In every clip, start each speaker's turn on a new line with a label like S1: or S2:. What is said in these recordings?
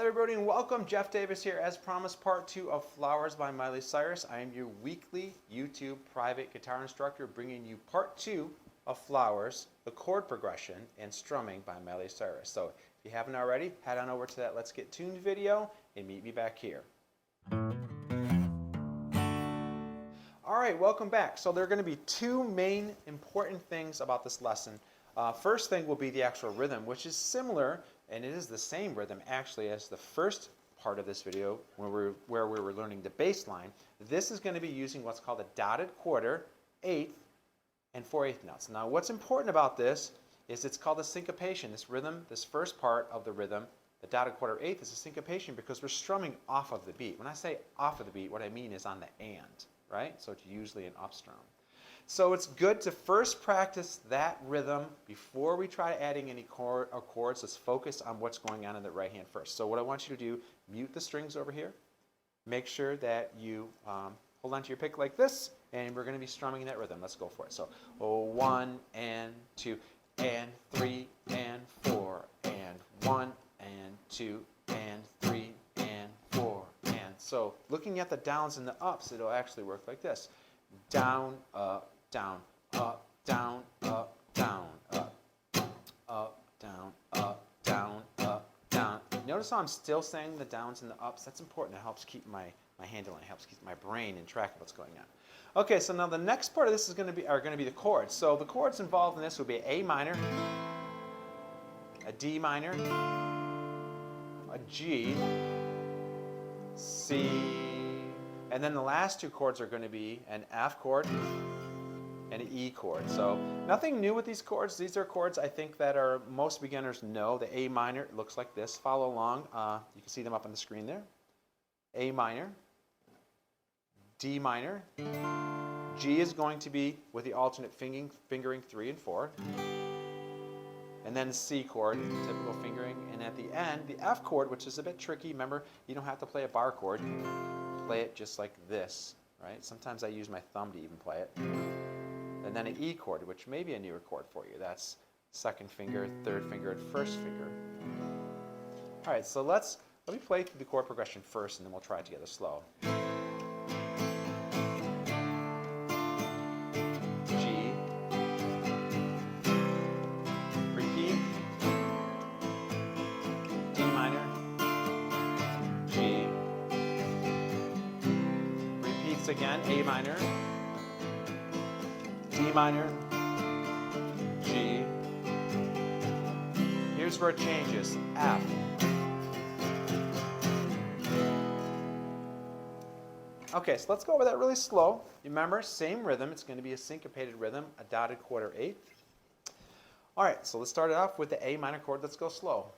S1: everybody, and welcome. Jeff Davis here, as promised, part 2 of Flowers by Mylie Cyrus. I am your weekly YouTube private guitar instructor, bringing you part 2 of Flowers, the chord progression, and strumming by Mylie Cyrus. So if you haven't already, head on over to that Let's Get Tuned video and meet me back here. Alright, welcome back. So there are going to be two main important things about this lesson. First thing will be the actual rhythm, which is similar, and it is the same rhythm actually as the first part of this video where we were learning the bass line. This is going to be using what's called a dotted quarter, eighth, and 4/8 notes. Now what's important about this is it's called a syncopation. This rhythm, this first part of the rhythm, the dotted quarter eighth, is a syncopation because we're strumming off of the beat. When I say off of the beat, what I mean is on the and, right? So it's usually an up strum. So it's good to first practice that rhythm before we try adding any chords. Let's focus on what's going on in the right hand first. So what I want you to do, mute the strings over here. Make sure that you hold on to your pick like this, and we're going to be strumming that rhythm. Let's go for it. So 1 and 2 and 3 and 4 and 1 and 2 and 3 and 4 and so looking at the downs and the ups, it'll actually work like this: down, up, down, up, down, up, down, up, up, down, up, down, up, down. Notice how I'm still saying the downs and the ups. That's important. It helps keep my handle and it helps keep my brain in track of what's going on. Okay, so now the next part of this is going to be the chords. So the chords involved in this would be A minor, a D minor, a G, C, and then the last two chords are going to be an F chord and an E chord. So nothing new with these chords. These are chords I think that most beginners know. The A minor looks like this. Follow along. You can see them up on the screen there. A minor, D minor, G is going to be with the alternate fingering 3 and 4, and then C chord, typical fingering, and at the end, the F chord, which is a bit tricky. Remember, you don't have to play a bar chord. Play it just like this, right? Sometimes I use my thumb to even play it. And then an E chord, which may be a newer chord for you. That's second finger, third finger, and first finger. All right, so let me play through the chord progression first, and then we'll try it together slow. G, repeat, D minor, G, repeats again, A minor, D minor, G. Here's where it changes, F. Okay, so let's go over that really slow. Remember, same rhythm. It's going to be a syncopated rhythm, a dotted quarter eighth. All right, so let's start it off with the A minor chord. Let's go slow.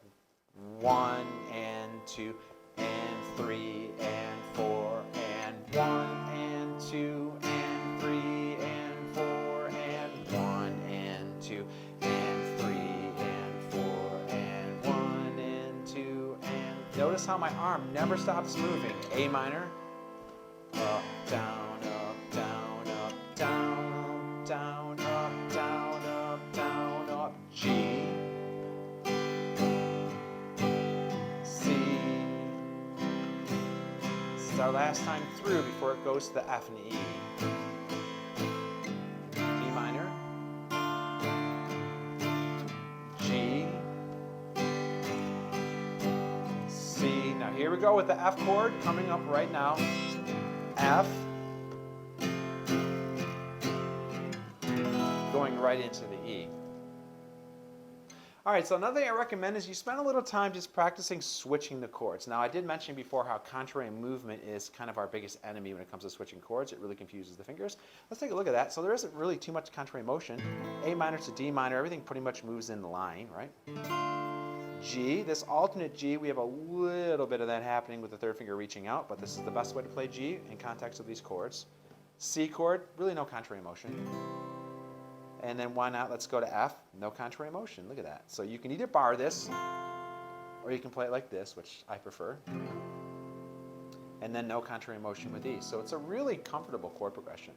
S1: 1 and 2 and 3 and 4 and 1 and 2 and 3 and 4 and 1 and 2 and 3 and 4 and 1 and 2 and... Notice how my arm never stops moving. A minor, up, down, up, down, up, down, down, up, down, up, down, up, G, C. This is our last time through before it goes to the F and the E. D minor, G, C. Now here we go with the F chord coming up right now. F, going right into the E. All right, so another thing I recommend is you spend a little time just practicing switching the chords. Now, I did mention before how contrary movement is kind of our biggest enemy when it comes to switching chords. It really confuses the fingers. Let's take a look at that. So there isn't really too much contrary motion. A minor to D minor, everything pretty much moves in line, right? G, this alternate G, we have a little bit of that happening with the third finger reaching out, but this is the best way to play G in context of these chords. C chord, really no contrary motion. And then why not, let's go to F, no contrary motion, look at that. So you can either bar this, or you can play it like this, which I prefer. And then no contrary motion with E. So it's a really comfortable chord progression.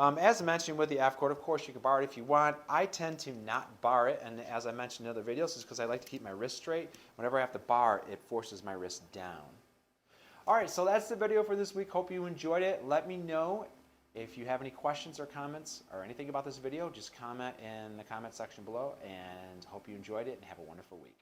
S1: As I mentioned with the F chord, of course, you can bar it if you want. I tend to not bar it, and as I mentioned in other videos, it's because I like to keep my wrist straight. Whenever I have to bar, it forces my wrist down. All right, so that's the video for this week. Hope you enjoyed it. Let me know if you have any questions or comments or anything about this video. Just comment in the comment section below, and hope you enjoyed it and have a wonderful week.